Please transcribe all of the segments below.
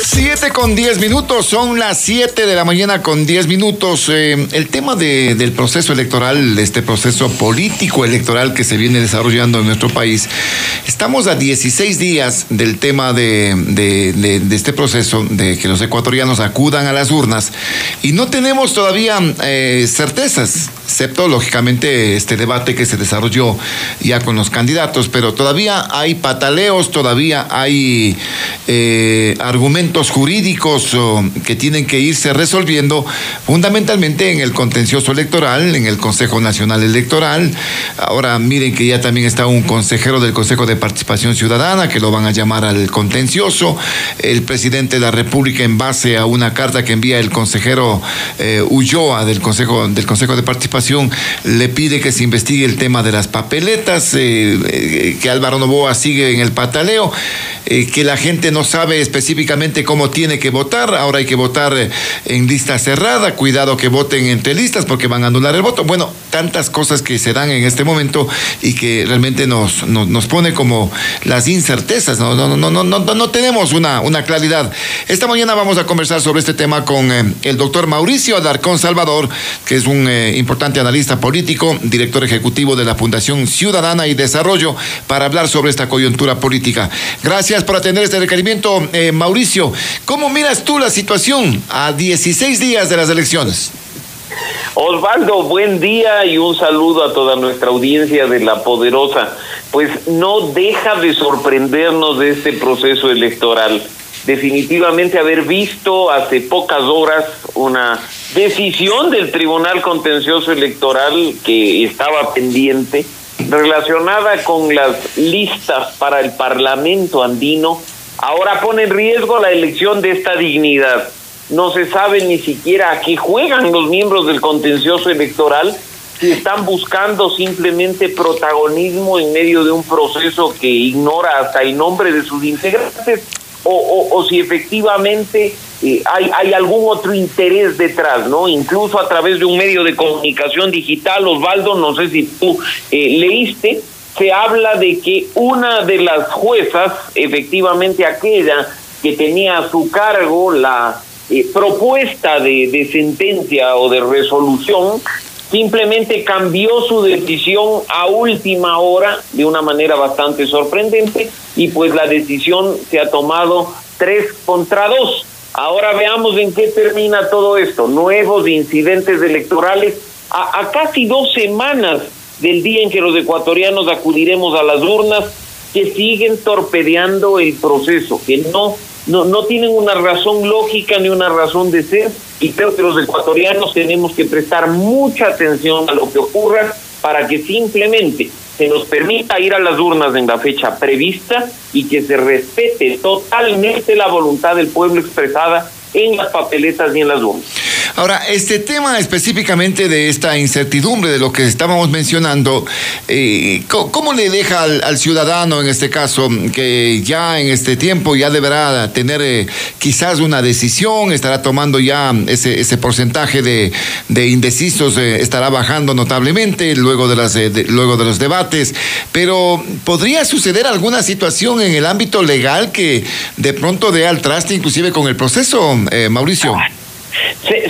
7:10, son las 7 de la mañana con 10 minutos. El tema del proceso electoral, este proceso político electoral que se viene desarrollando en nuestro país, estamos a 16 días del tema de este proceso, de que los ecuatorianos acudan a las urnas, y no tenemos todavía certezas, excepto lógicamente este debate que se desarrolló ya con los candidatos, pero todavía hay pataleos, todavía hay argumentos jurídicos que tienen que irse resolviendo fundamentalmente en el contencioso electoral, en el Consejo Nacional Electoral. Ahora miren que ya también está un consejero del Consejo de Participación Ciudadana que lo van a llamar al contencioso. El presidente de la República, en base a una carta que envía el consejero Ulloa del Consejo de Participación, le pide que se investigue el tema de las papeletas, que Álvaro Noboa sigue en el pataleo, que la gente no sabe específicamente cómo tiene que votar. Ahora hay que votar en lista cerrada, cuidado que voten entre listas porque van a anular el voto. Bueno, tantas cosas que se dan en este momento y que realmente nos pone como las incertezas. No tenemos una claridad. Esta mañana vamos a conversar sobre este tema con el doctor Mauricio Alarcón Salvador, que es un importante analista político, director ejecutivo de la Fundación Ciudadana y Desarrollo, para hablar sobre esta coyuntura política. Gracias por atender este requerimiento, Mauricio. ¿Cómo miras tú la situación a 16 días de las elecciones? Osvaldo, buen día y un saludo a toda nuestra audiencia de La Poderosa. Pues no deja de sorprendernos de este proceso electoral. Definitivamente haber visto hace pocas horas una decisión del Tribunal Contencioso Electoral que estaba pendiente, relacionada con las listas para el Parlamento andino, ahora pone en riesgo la elección de esta dignidad. No se sabe ni siquiera a qué juegan los miembros del contencioso electoral, si están buscando simplemente protagonismo en medio de un proceso que ignora hasta el nombre de sus integrantes, o si efectivamente hay algún otro interés detrás, ¿no? Incluso a través de un medio de comunicación digital, Osvaldo, no sé si tú leíste, se habla de que una de las juezas, efectivamente aquella que tenía a su cargo la propuesta de sentencia o de resolución, simplemente cambió su decisión a última hora de una manera bastante sorprendente, y pues la decisión se ha tomado 3-2. Ahora veamos en qué termina todo esto. Nuevos incidentes electorales a casi 2 semanas del día en que los ecuatorianos acudiremos a las urnas, que siguen torpedeando el proceso, que no tienen una razón lógica ni una razón de ser, y creo que los ecuatorianos tenemos que prestar mucha atención a lo que ocurra para que simplemente se nos permita ir a las urnas en la fecha prevista y que se respete totalmente la voluntad del pueblo expresada en las papeletas y en las urnas. Ahora, este tema específicamente de esta incertidumbre de lo que estábamos mencionando, ¿cómo le deja al ciudadano en este caso, que ya en este tiempo ya deberá tener quizás una decisión, estará tomando ya ese porcentaje de indecisos, estará bajando notablemente luego de los debates, pero podría suceder alguna situación en el ámbito legal que de pronto dé al traste inclusive con el proceso, Mauricio?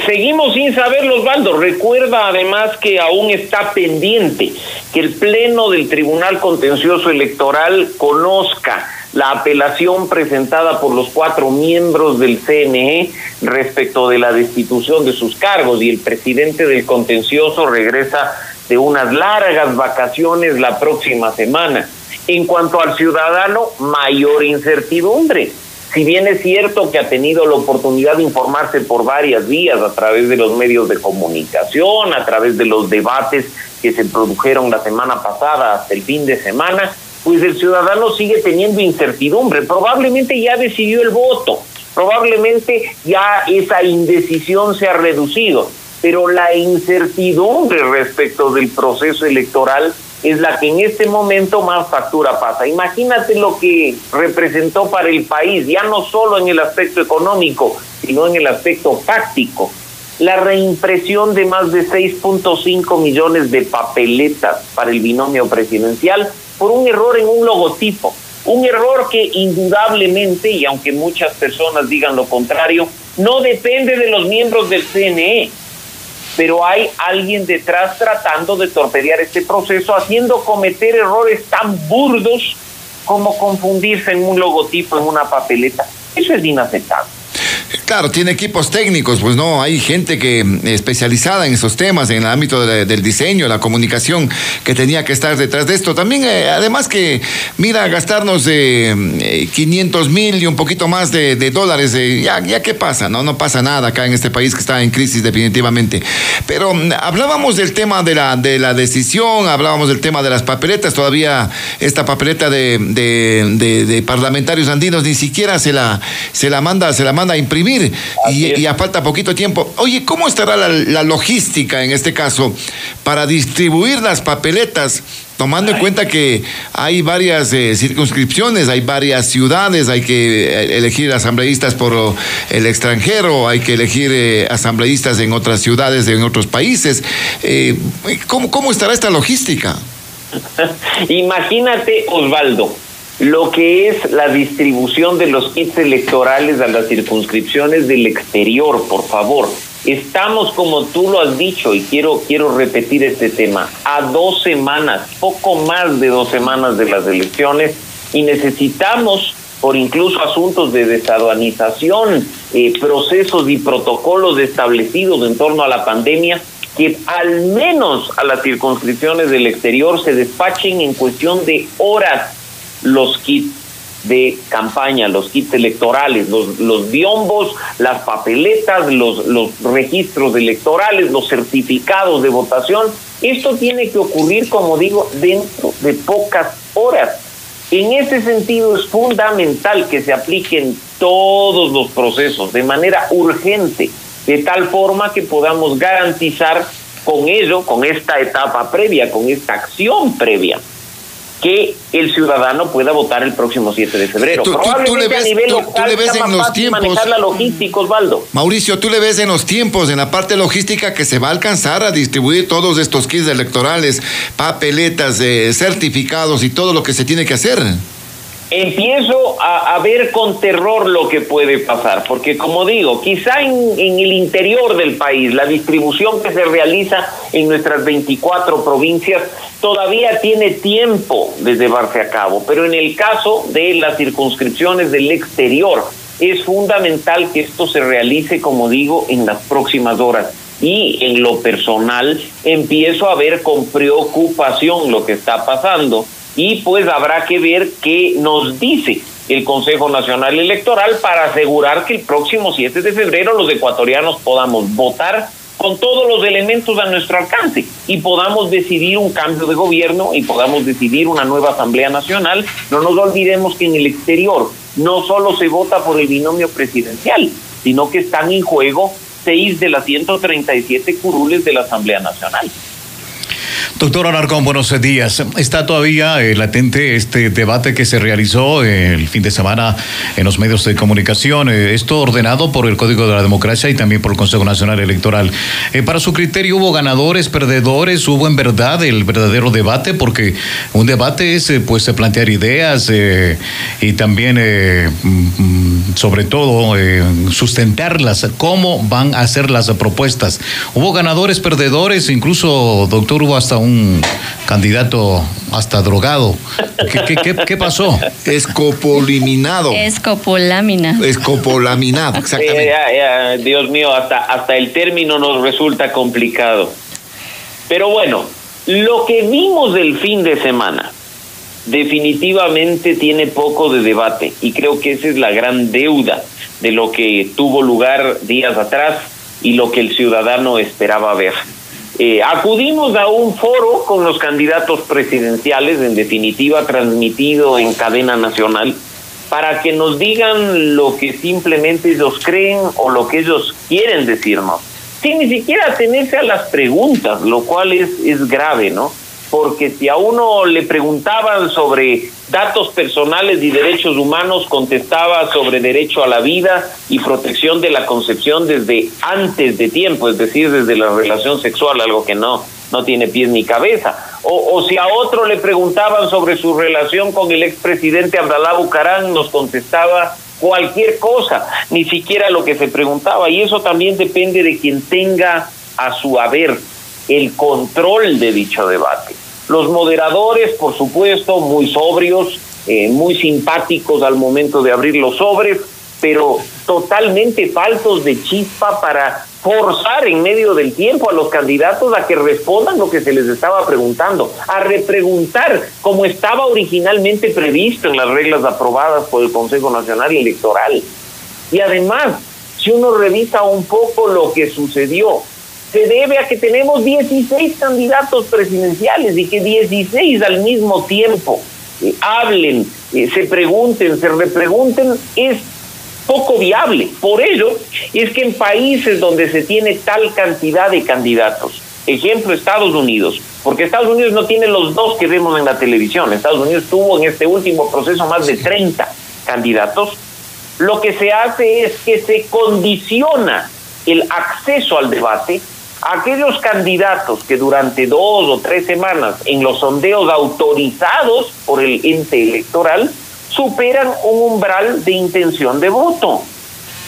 Seguimos sin saberlo, Osvaldo. Recuerda además que aún está pendiente que el Pleno del Tribunal Contencioso Electoral conozca la apelación presentada por los 4 miembros del CNE respecto de la destitución de sus cargos, y el presidente del contencioso regresa de unas largas vacaciones la próxima semana. En cuanto al ciudadano, mayor incertidumbre. Si bien es cierto que ha tenido la oportunidad de informarse por varias vías, a través de los medios de comunicación, a través de los debates que se produjeron la semana pasada hasta el fin de semana, pues el ciudadano sigue teniendo incertidumbre. Probablemente ya decidió el voto, probablemente ya esa indecisión se ha reducido, pero la incertidumbre respecto del proceso electoral es la que en este momento más factura pasa. Imagínate lo que representó para el país, ya no solo en el aspecto económico, sino en el aspecto fáctico. La reimpresión de más de 6.5 millones de papeletas para el binomio presidencial por un error en un logotipo. Un error que indudablemente, y aunque muchas personas digan lo contrario, no depende de los miembros del CNE, pero hay alguien detrás tratando de torpedear este proceso, haciendo cometer errores tan burdos como confundirse en un logotipo, en una papeleta. Eso es inaceptable. Claro, tiene equipos técnicos, pues no, hay gente que especializada en esos temas, en el ámbito del diseño, la comunicación, que tenía que estar detrás de esto. También, además que, mira, gastarnos 500,000 y un poquito más de dólares, ya qué pasa, no pasa nada acá en este país que está en crisis definitivamente. Pero hablábamos del tema de la decisión, hablábamos del tema de las papeletas, todavía esta papeleta de parlamentarios andinos ni siquiera se la manda a imprimir. Y a falta poquito tiempo. Oye, ¿cómo estará la logística en este caso para distribuir las papeletas, tomando en cuenta que hay varias circunscripciones, hay varias ciudades, hay que elegir asambleístas por el extranjero, hay que elegir asambleístas en otras ciudades, en otros países? ¿Cómo estará esta logística? Imagínate, Osvaldo, lo que es la distribución de los kits electorales a las circunscripciones del exterior, por favor. Estamos, como tú lo has dicho, y quiero repetir este tema, a 2 semanas, poco más de 2 semanas de las elecciones, y necesitamos, por incluso asuntos de desaduanización, procesos y protocolos establecidos en torno a la pandemia, que al menos a las circunscripciones del exterior se despachen en cuestión de horas los kits de campaña, los kits electorales, los biombos, las papeletas, los registros electorales, los certificados de votación. Esto tiene que ocurrir, como digo, dentro de pocas horas. En ese sentido es fundamental que se apliquen todos los procesos de manera urgente, de tal forma que podamos garantizar con ello, con esta etapa previa, con esta acción previa, que el ciudadano pueda votar el próximo 7 de febrero. Probablemente a nivel local sea más fácil manejar la logística, Osvaldo. Mauricio, ¿tú le ves en los tiempos, en la parte logística, que se va a alcanzar a distribuir todos estos kits electorales, papeletas, certificados y todo lo que se tiene que hacer? Empiezo a ver con terror lo que puede pasar, porque como digo, quizá en el interior del país, la distribución que se realiza en nuestras 24 provincias todavía tiene tiempo de llevarse a cabo, pero en el caso de las circunscripciones del exterior, es fundamental que esto se realice, como digo, en las próximas horas. Y en lo personal, empiezo a ver con preocupación lo que está pasando, y pues habrá que ver qué nos dice el Consejo Nacional Electoral para asegurar que el próximo 7 de febrero los ecuatorianos podamos votar con todos los elementos a nuestro alcance y podamos decidir un cambio de gobierno y podamos decidir una nueva Asamblea Nacional. No nos olvidemos que en el exterior no solo se vota por el binomio presidencial, sino que están en juego 6 de las 137 curules de la Asamblea Nacional. Doctor Alarcón, buenos días. Está todavía latente este debate que se realizó el fin de semana en los medios de comunicación, esto ordenado por el Código de la Democracia y también por el Consejo Nacional Electoral. Para su criterio, ¿hubo ganadores, perdedores? ¿Hubo en verdad el verdadero debate? Porque un debate es pues plantear ideas y también sobre todo sustentarlas, cómo van a ser las propuestas. ¿Hubo ganadores, perdedores? Incluso, doctor, hubo hasta un candidato hasta drogado. ¿Qué pasó? Escopolaminado, exactamente. Dios mío, hasta el término nos resulta complicado. Pero bueno, lo que vimos del fin de semana definitivamente tiene poco de debate, y creo que esa es la gran deuda de lo que tuvo lugar días atrás y lo que el ciudadano esperaba ver. Acudimos a un foro con los candidatos presidenciales, en definitiva transmitido en cadena nacional, para que nos digan lo que simplemente ellos creen o lo que ellos quieren decirnos, sin ni siquiera atenerse a las preguntas, lo cual es grave, ¿no? Porque si a uno le preguntaban sobre datos personales y derechos humanos, contestaba sobre derecho a la vida y protección de la concepción desde antes de tiempo, es decir, desde la relación sexual, algo que no no tiene pies ni cabeza. O si a otro le preguntaban sobre su relación con el expresidente Abdalá Bucaram, nos contestaba cualquier cosa, ni siquiera lo que se preguntaba. Y eso también depende de quien tenga a su haber el control de dicho debate. Los moderadores, por supuesto, muy sobrios, muy simpáticos al momento de abrir los sobres, pero totalmente faltos de chispa para forzar en medio del tiempo a los candidatos a que respondan lo que se les estaba preguntando, a repreguntar como estaba originalmente previsto en las reglas aprobadas por el Consejo Nacional Electoral. Y además, si uno revisa un poco lo que sucedió, se debe a que tenemos 16 candidatos presidenciales y que 16 al mismo tiempo hablen, se pregunten, se repregunten, es poco viable. Por ello es que en países donde se tiene tal cantidad de candidatos, ejemplo Estados Unidos, porque Estados Unidos no tiene los dos que vemos en la televisión, Estados Unidos tuvo en este último proceso más de 30 candidatos, lo que se hace es que se condiciona el acceso al debate a aquellos candidatos que durante 2 o 3 semanas en los sondeos autorizados por el ente electoral superan un umbral de intención de voto,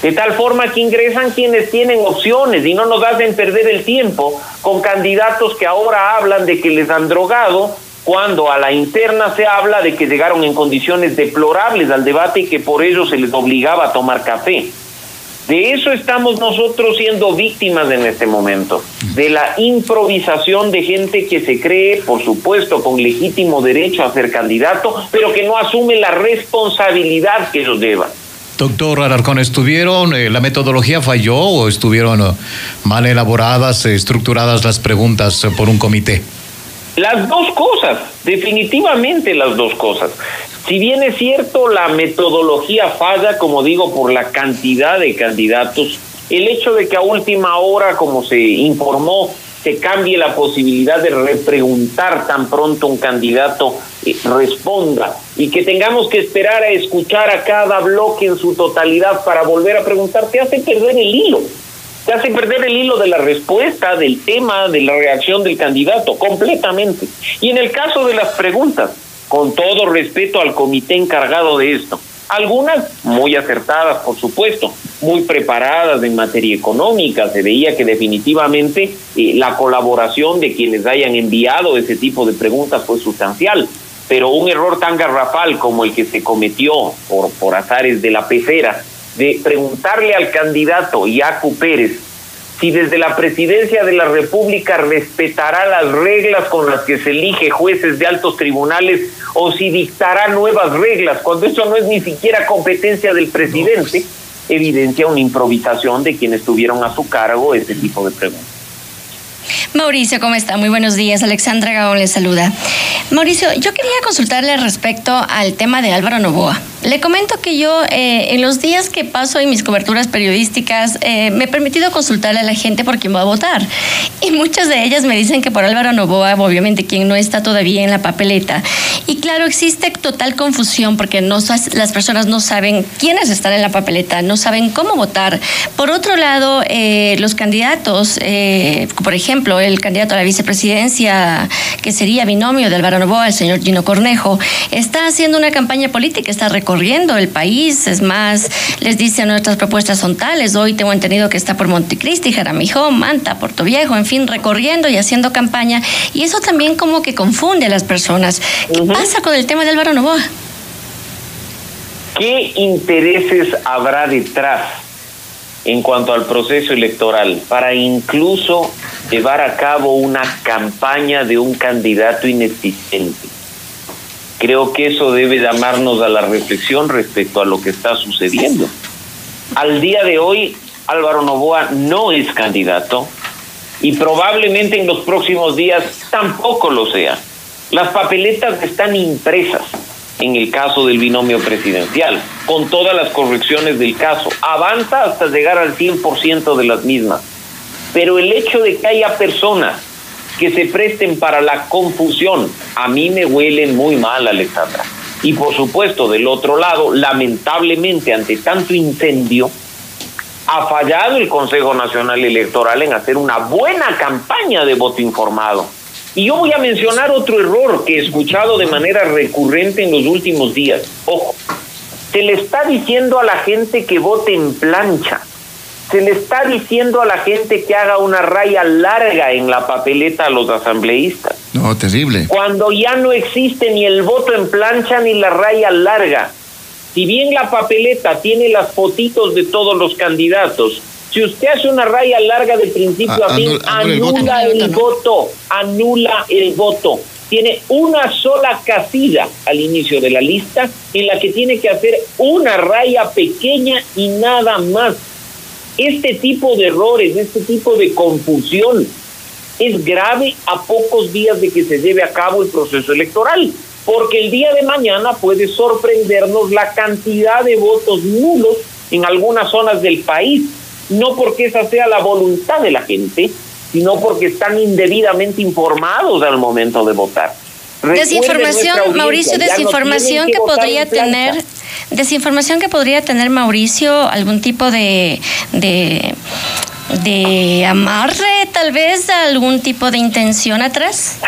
de tal forma que ingresan quienes tienen opciones y no nos hacen perder el tiempo con candidatos que ahora hablan de que les han drogado, cuando a la interna se habla de que llegaron en condiciones deplorables al debate y que por ello se les obligaba a tomar café. De eso estamos nosotros siendo víctimas en este momento, de la improvisación de gente que se cree, por supuesto, con legítimo derecho a ser candidato, pero que no asume la responsabilidad que ellos llevan. Doctor Alarcón, ¿la metodología falló o estuvieron mal elaboradas, estructuradas las preguntas por un comité? Las dos cosas, definitivamente las dos cosas. Si bien es cierto, la metodología falla, como digo, por la cantidad de candidatos, el hecho de que a última hora, como se informó, se cambie la posibilidad de repreguntar tan pronto un candidato responda y que tengamos que esperar a escuchar a cada bloque en su totalidad para volver a preguntar, te hace perder el hilo. Te hace perder el hilo de la respuesta, del tema, de la reacción del candidato, completamente. Y en el caso de las preguntas, con todo respeto al comité encargado de esto, algunas muy acertadas, por supuesto, muy preparadas en materia económica, se veía que definitivamente la colaboración de quienes hayan enviado ese tipo de preguntas fue sustancial, pero un error tan garrafal como el que se cometió por azares de la pecera, de preguntarle al candidato Yacu Pérez si desde la presidencia de la República respetará las reglas con las que se elige jueces de altos tribunales o si dictará nuevas reglas, cuando eso no es ni siquiera competencia del presidente, evidencia una improvisación de quienes tuvieron a su cargo este tipo de preguntas. Mauricio, ¿cómo está? Muy buenos días. Alexandra Gaón le saluda. Mauricio, yo quería consultarle respecto al tema de Álvaro Noboa. Le comento que yo en los días que paso en mis coberturas periodísticas me he permitido consultarle a la gente por quién va a votar. Y muchas de ellas me dicen que por Álvaro Noboa, obviamente quien no está todavía en la papeleta. Y claro, existe total confusión porque las personas no saben quiénes están en la papeleta, no saben cómo votar. Por otro lado, los candidatos, por ejemplo, el candidato a la vicepresidencia, que sería binomio de Álvaro Noboa, el señor Gino Cornejo, está haciendo una campaña política, está recorriendo el país, es más, les dice nuestras propuestas son tales. Hoy tengo entendido que está por Montecristi, Jaramillo, Manta, Puerto Viejo, en fin, recorriendo y haciendo campaña, y eso también como que confunde a las personas. ¿Qué pasa con el tema de Álvaro Noboa? ¿Qué intereses habrá detrás en cuanto al proceso electoral para incluso llevar a cabo una campaña de un candidato inexistente? Creo que eso debe llamarnos a la reflexión respecto a lo que está sucediendo. Al día de hoy, Álvaro Noboa no es candidato y probablemente en los próximos días tampoco lo sea. Las papeletas están impresas en el caso del binomio presidencial, con todas las correcciones del caso. Avanza hasta llegar al 100% de las mismas. Pero el hecho de que haya personas que se presten para la confusión, a mí me huelen muy mal, Alexandra. Y por supuesto, del otro lado, lamentablemente, ante tanto incendio, Ha fallado el Consejo Nacional Electoral en hacer una buena campaña de voto informado. Y yo voy a mencionar otro error que he escuchado de manera recurrente en los últimos días. Ojo, se le está diciendo a la gente que vote en plancha. Se le está diciendo a la gente que haga una raya larga en la papeleta a los asambleístas. No, terrible. Cuando ya no existe ni el voto en plancha ni la raya larga. Si bien la papeleta tiene las fotitos de todos los candidatos, si usted hace una raya larga de principio a fin, anula el voto. Tiene una sola casilla al inicio de la lista en la que tiene que hacer una raya pequeña y nada más. Este tipo de errores, este tipo de confusión es grave a pocos días de que se lleve a cabo el proceso electoral, porque el día de mañana puede sorprendernos la cantidad de votos nulos en algunas zonas del país, no porque esa sea la voluntad de la gente, sino porque están indebidamente informados al momento de votar. Desinformación, Mauricio, desinformación que podría tener, Mauricio, algún tipo de amarre, tal vez, algún tipo de intención atrás.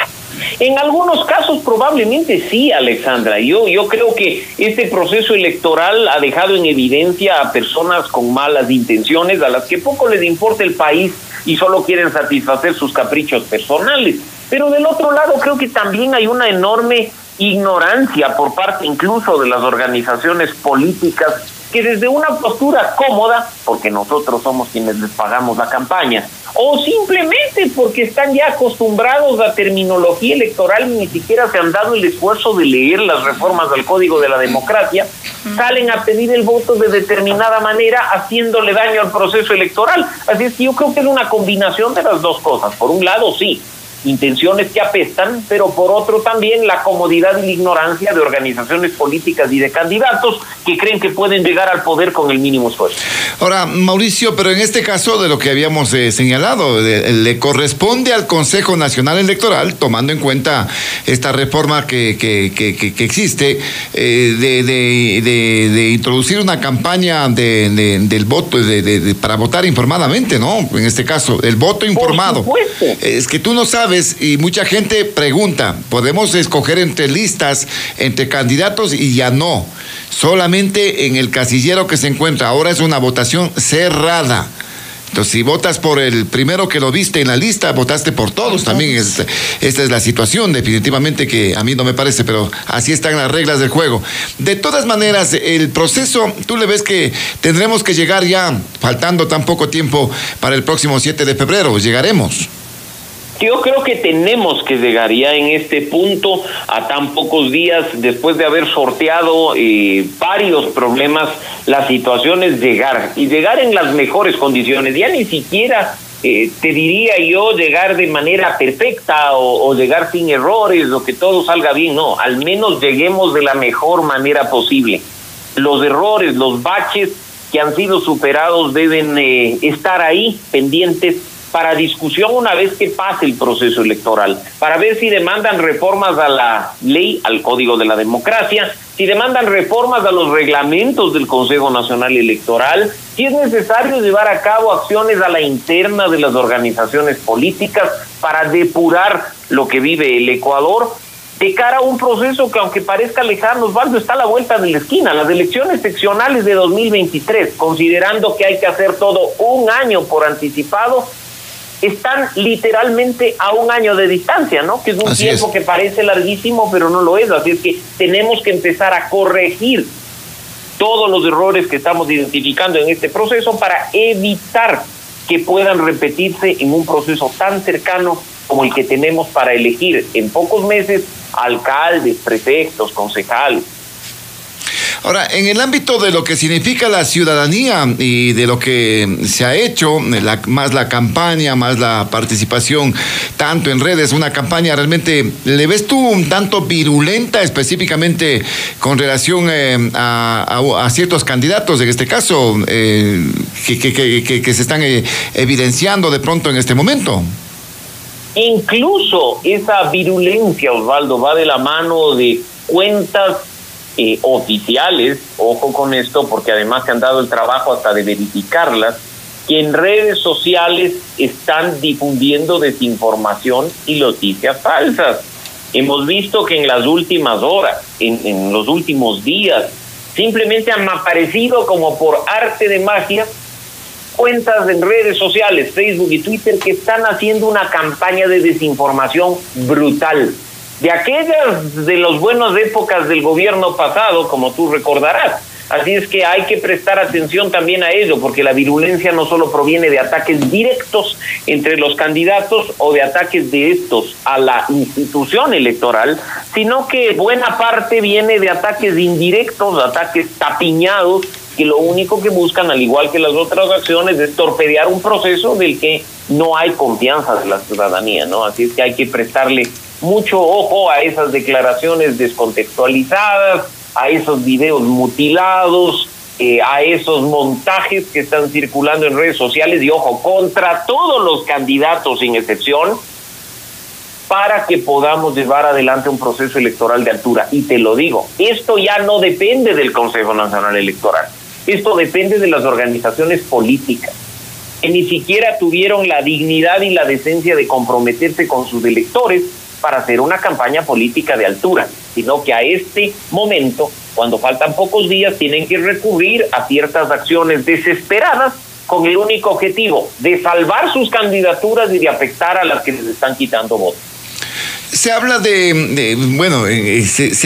En algunos casos probablemente sí, Alexandra. Yo creo que este proceso electoral ha dejado en evidencia a personas con malas intenciones, a las que poco les importa el país y solo quieren satisfacer sus caprichos personales. Pero del otro lado creo que también hay una enorme ignorancia por parte incluso de las organizaciones políticas que desde una postura cómoda, porque nosotros somos quienes les pagamos la campaña, o simplemente porque están ya acostumbrados a terminología electoral y ni siquiera se han dado el esfuerzo de leer las reformas del Código de la Democracia, salen a pedir el voto de determinada manera, haciéndole daño al proceso electoral. Así es que yo creo que es una combinación de las dos cosas. Por un lado, sí, intenciones que apestan, pero por otro también la comodidad y la ignorancia de organizaciones políticas y de candidatos que creen que pueden llegar al poder con el mínimo esfuerzo. Ahora, Mauricio, pero en este caso de lo que habíamos señalado, le corresponde al Consejo Nacional Electoral, tomando en cuenta esta reforma que existe, de introducir una campaña del voto, para votar informadamente, ¿no? En este caso, el voto informado. Por supuesto. Es que tú no sabes, y mucha gente pregunta, ¿podemos escoger entre listas, entre candidatos? Y ya no, solamente en el casillero que se encuentra. Ahora es una votación cerrada. Entonces, si votas por el primero que lo viste en la lista, votaste por todos. También esta es la situación, definitivamente, que a mí no me parece, pero así están las reglas del juego. De todas maneras, el proceso, tú le ves que tendremos que llegar ya, faltando tan poco tiempo para el próximo 7 de febrero, llegaremos. Yo creo que tenemos que llegar ya en este punto, a tan pocos días, después de haber sorteado varios problemas, la situación es llegar, y llegar en las mejores condiciones. Ya ni siquiera, te diría yo, llegar de manera perfecta o llegar sin errores o que todo salga bien, no, al menos lleguemos de la mejor manera posible. Los errores, los baches que han sido superados deben estar ahí, pendientes, para discusión una vez que pase el proceso electoral, para ver si demandan reformas a la ley, al Código de la Democracia, si demandan reformas a los reglamentos del Consejo Nacional Electoral, si es necesario llevar a cabo acciones a la interna de las organizaciones políticas para depurar lo que vive el Ecuador, de cara a un proceso que, aunque parezca lejano, Osvaldo, está a la vuelta de la esquina. Las elecciones seccionales de 2023, considerando que hay que hacer todo un año por anticipado, están literalmente a un año de distancia, ¿no? Que es un tiempo que parece larguísimo, pero no lo es. Así es que tenemos que empezar a corregir todos los errores que estamos identificando en este proceso para evitar que puedan repetirse en un proceso tan cercano como el que tenemos para elegir en pocos meses alcaldes, prefectos, concejales. Ahora, en el ámbito de lo que significa la ciudadanía y de lo que se ha hecho, más la campaña, más la participación, tanto en redes, una campaña realmente, ¿le ves tú un tanto virulenta específicamente con relación a ciertos candidatos, en este caso, que se están evidenciando de pronto en este momento? Incluso esa virulencia, Osvaldo, va de la mano de cuentas oficiales, ojo con esto, porque además se han dado el trabajo hasta de verificarlas, que en redes sociales están difundiendo desinformación y noticias falsas. Hemos visto que en las últimas horas, en los últimos días, simplemente han aparecido como por arte de magia cuentas en redes sociales, Facebook y Twitter, que están haciendo una campaña de desinformación brutal. De aquellas de las buenas épocas del gobierno pasado, como tú recordarás. Así es que hay que prestar atención también a ello, porque la virulencia no solo proviene de ataques directos entre los candidatos o de ataques de estos a la institución electoral, sino que buena parte viene de ataques indirectos, ataques tapiñados, que lo único que buscan, al igual que las otras acciones, es torpedear un proceso del que no hay confianza de la ciudadanía, ¿no? Así es que hay que prestarle mucho ojo a esas declaraciones descontextualizadas, a esos videos mutilados, a esos montajes que están circulando en redes sociales, y ojo, contra todos los candidatos sin excepción, para que podamos llevar adelante un proceso electoral de altura. Y te lo digo, esto ya no depende del Consejo Nacional Electoral, esto depende de las organizaciones políticas, que ni siquiera tuvieron la dignidad y la decencia de comprometerse con sus electores para hacer una campaña política de altura, sino que a este momento, cuando faltan pocos días, tienen que recurrir a ciertas acciones desesperadas con el único objetivo de salvar sus candidaturas y de afectar a las que les están quitando votos. Se habla se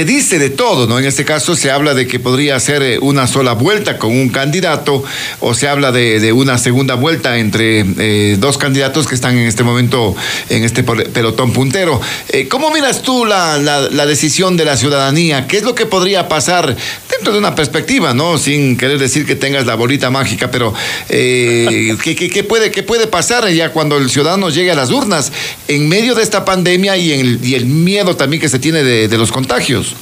dice de todo, ¿no? En este caso se habla de que podría ser una sola vuelta con un candidato, o se habla de una segunda vuelta entre dos candidatos que están en este momento en este pelotón puntero. ¿Cómo miras tú la decisión de la ciudadanía? ¿Qué es lo que podría pasar dentro de una perspectiva, ¿no? Sin querer decir que tengas la bolita mágica, pero ¿qué puede pasar ya cuando el ciudadano llegue a las urnas en medio de esta pandemia y el miedo también que se tiene de los contagios?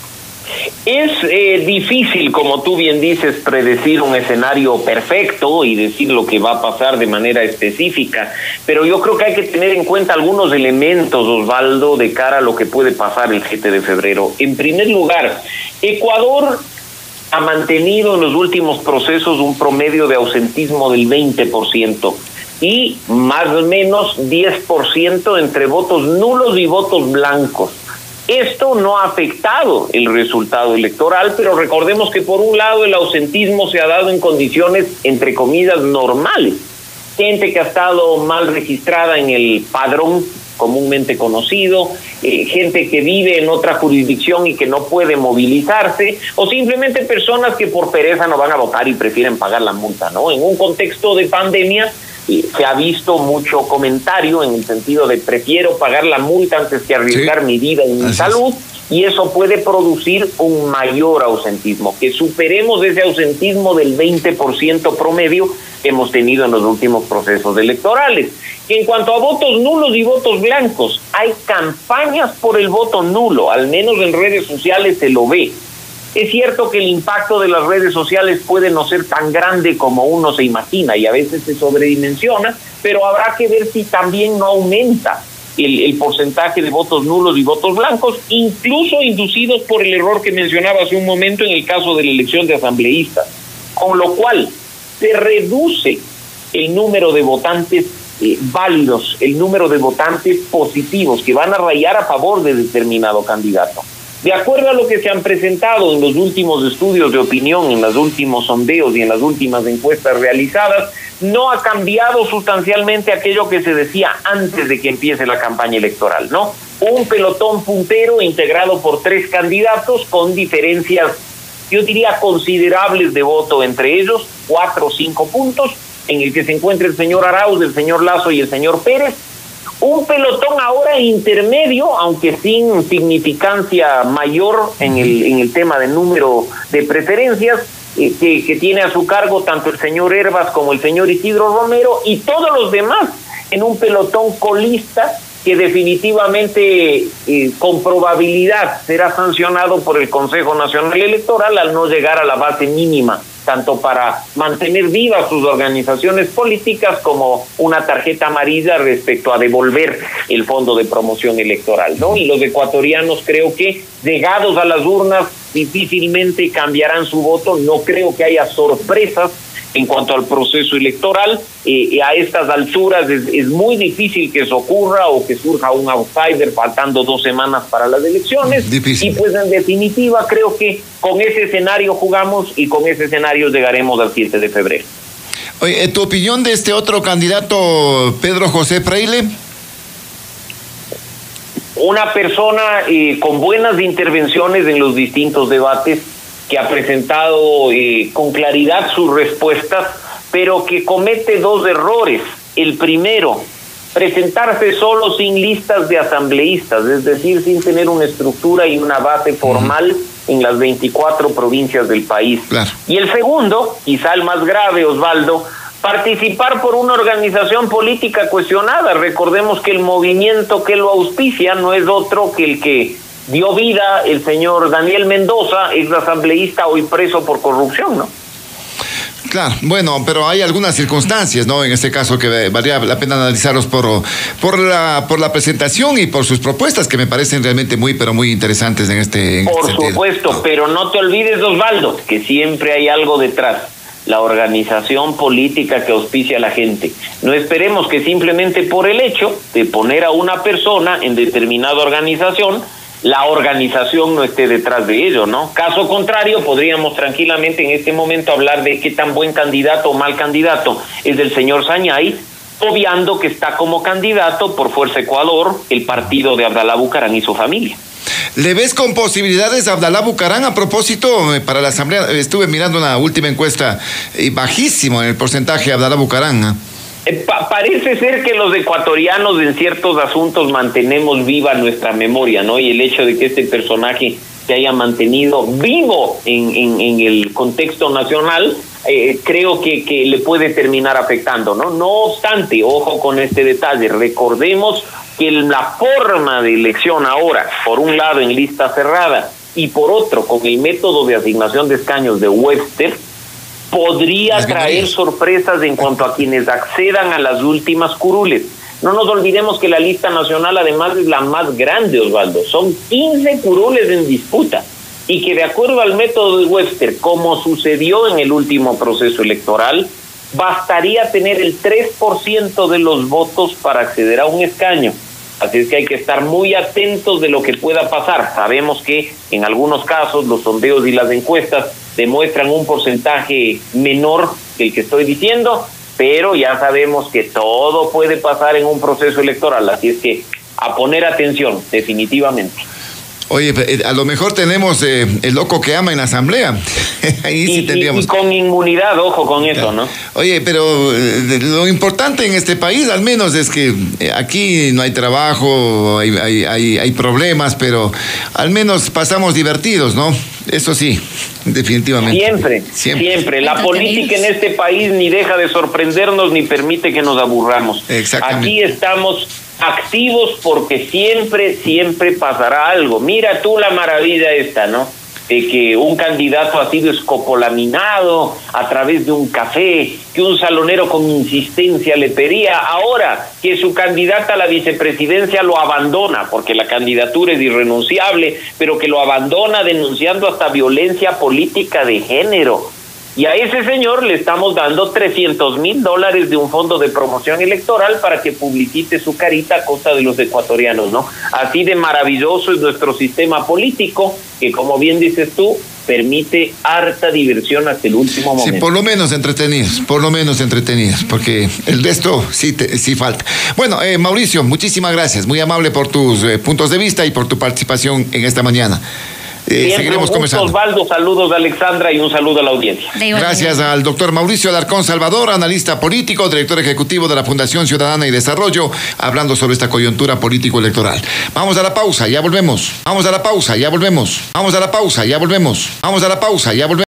Es difícil, como tú bien dices, predecir un escenario perfecto y decir lo que va a pasar de manera específica, pero yo creo que hay que tener en cuenta algunos elementos, Osvaldo, de cara a lo que puede pasar el 7 de febrero. En primer lugar, Ecuador ha mantenido en los últimos procesos un promedio de ausentismo del 20%. Y más o menos 10% entre votos nulos y votos blancos. Esto no ha afectado el resultado electoral, pero recordemos que por un lado el ausentismo se ha dado en condiciones, entre comillas, normales. Gente que ha estado mal registrada en el padrón comúnmente conocido, gente que vive en otra jurisdicción y que no puede movilizarse, o simplemente personas que por pereza no van a votar y prefieren pagar la multa, ¿no? En un contexto de pandemia, se ha visto mucho comentario en el sentido de prefiero pagar la multa antes que arriesgar mi vida y mi salud, y eso puede producir un mayor ausentismo, que superemos ese ausentismo del 20% promedio que hemos tenido en los últimos procesos electorales. Y en cuanto a votos nulos y votos blancos, hay campañas por el voto nulo, al menos en redes sociales se lo ve. Es cierto que el impacto de las redes sociales puede no ser tan grande como uno se imagina y a veces se sobredimensiona, pero habrá que ver si también no aumenta el porcentaje de votos nulos y votos blancos, incluso inducidos por el error que mencionaba hace un momento en el caso de la elección de asambleístas, con lo cual se reduce el número de votantes válidos, el número de votantes positivos que van a rayar a favor de determinado candidato. De acuerdo a lo que se han presentado en los últimos estudios de opinión, en los últimos sondeos y en las últimas encuestas realizadas, no ha cambiado sustancialmente aquello que se decía antes de que empiece la campaña electoral, ¿no? Un pelotón puntero integrado por 3 candidatos con diferencias, yo diría, considerables de voto entre ellos, 4 o 5 puntos, en el que se encuentra el señor Arauz, el señor Lasso y el señor Pérez. Un pelotón ahora intermedio, aunque sin significancia mayor en el tema de número de preferencias, que tiene a su cargo tanto el señor Herbas como el señor Isidro Romero, y todos los demás en un pelotón colista que definitivamente con probabilidad será sancionado por el Consejo Nacional Electoral al no llegar a la base mínima, tanto para mantener vivas sus organizaciones políticas como una tarjeta amarilla respecto a devolver el fondo de promoción electoral, ¿no? Y los ecuatorianos, creo que llegados a las urnas, difícilmente cambiarán su voto. No creo que haya sorpresas en cuanto al proceso electoral. A estas alturas es muy difícil que eso ocurra o que surja un outsider faltando 2 semanas para las elecciones. Difícil. Y pues en definitiva creo que con ese escenario jugamos y con ese escenario llegaremos al 7 de febrero. Oye, ¿tu opinión de este otro candidato, Pedro José Freile? Una persona con buenas intervenciones en los distintos debates, que ha presentado con claridad sus respuestas, pero que comete 2 errores. El primero, presentarse solo sin listas de asambleístas, es decir, sin tener una estructura y una base formal en las 24 provincias del país. Claro. Y el segundo, quizá el más grave, Osvaldo, participar por una organización política cuestionada. Recordemos que el movimiento que lo auspicia no es otro que el que dio vida el señor Daniel Mendoza, ex asambleísta hoy preso por corrupción, ¿no? Claro, bueno, pero hay algunas circunstancias, ¿no? En este caso que valdría la pena analizarlos por la presentación y por sus propuestas, que me parecen realmente muy, pero muy interesantes en este Por sentido. supuesto, No. Pero no te olvides, Osvaldo, que siempre hay algo detrás. La organización política que auspicia a la gente. No esperemos que simplemente por el hecho de poner a una persona en determinada organización, la organización no esté detrás de ello, ¿no? Caso contrario, podríamos tranquilamente en este momento hablar de qué tan buen candidato o mal candidato es el señor Sañay, obviando que está como candidato por Fuerza Ecuador, el partido de Abdalá Bucaram y su familia. ¿Le ves con posibilidades a Abdalá Bucaram? A propósito, para la Asamblea, estuve mirando una última encuesta, bajísimo en el porcentaje Abdalá Bucaram, ¿eh? Parece ser que los ecuatorianos en ciertos asuntos mantenemos viva nuestra memoria, ¿no? Y el hecho de que este personaje se haya mantenido vivo en el contexto nacional, creo que le puede terminar afectando, ¿no? No obstante, ojo con este detalle, recordemos que la forma de elección ahora, por un lado en lista cerrada y por otro con el método de asignación de escaños de Webster, podría traer sorpresas en cuanto a quienes accedan a las últimas curules. No nos olvidemos que la lista nacional además es la más grande, Osvaldo. Son 15 curules en disputa y que de acuerdo al método de Webster, como sucedió en el último proceso electoral, bastaría tener el 3% de los votos para acceder a un escaño. Así es que hay que estar muy atentos de lo que pueda pasar. Sabemos que en algunos casos los sondeos y las encuestas demuestran un porcentaje menor que el que estoy diciendo, pero ya sabemos que todo puede pasar en un proceso electoral. Así es que a poner atención, definitivamente. Oye, a lo mejor tenemos el loco que ama en la Asamblea. Ahí sí tendríamos. Y con inmunidad, ojo con eso, ¿no? Oye, pero lo importante en este país al menos es que aquí no hay trabajo, hay problemas, pero al menos pasamos divertidos, ¿no? Eso sí, definitivamente. Siempre. La política en este país ni deja de sorprendernos ni permite que nos aburramos. Exactamente. Aquí estamos activos porque siempre pasará algo. Mira tú la maravilla esta, ¿no? De que un candidato ha sido escopolaminado a través de un café, que un salonero con insistencia le pedía, ahora que su candidata a la vicepresidencia lo abandona, porque la candidatura es irrenunciable, pero que lo abandona denunciando hasta violencia política de género. Y a ese señor le estamos dando $300,000 de un fondo de promoción electoral para que publicite su carita a costa de los ecuatorianos, ¿no? Así de maravilloso es nuestro sistema político, que como bien dices tú, permite harta diversión hasta el último momento. Sí, por lo menos entretenidos, porque el resto sí falta. Bueno, Mauricio, muchísimas gracias, muy amable por tus puntos de vista y por tu participación en esta mañana. Seguiremos conversando. Osvaldo, saludos a Alexandra y un saludo a la audiencia. Gracias al doctor Mauricio Alarcón Salvador, analista político, director ejecutivo de la Fundación Ciudadana y Desarrollo, hablando sobre esta coyuntura político-electoral. Vamos a la pausa, ya volvemos.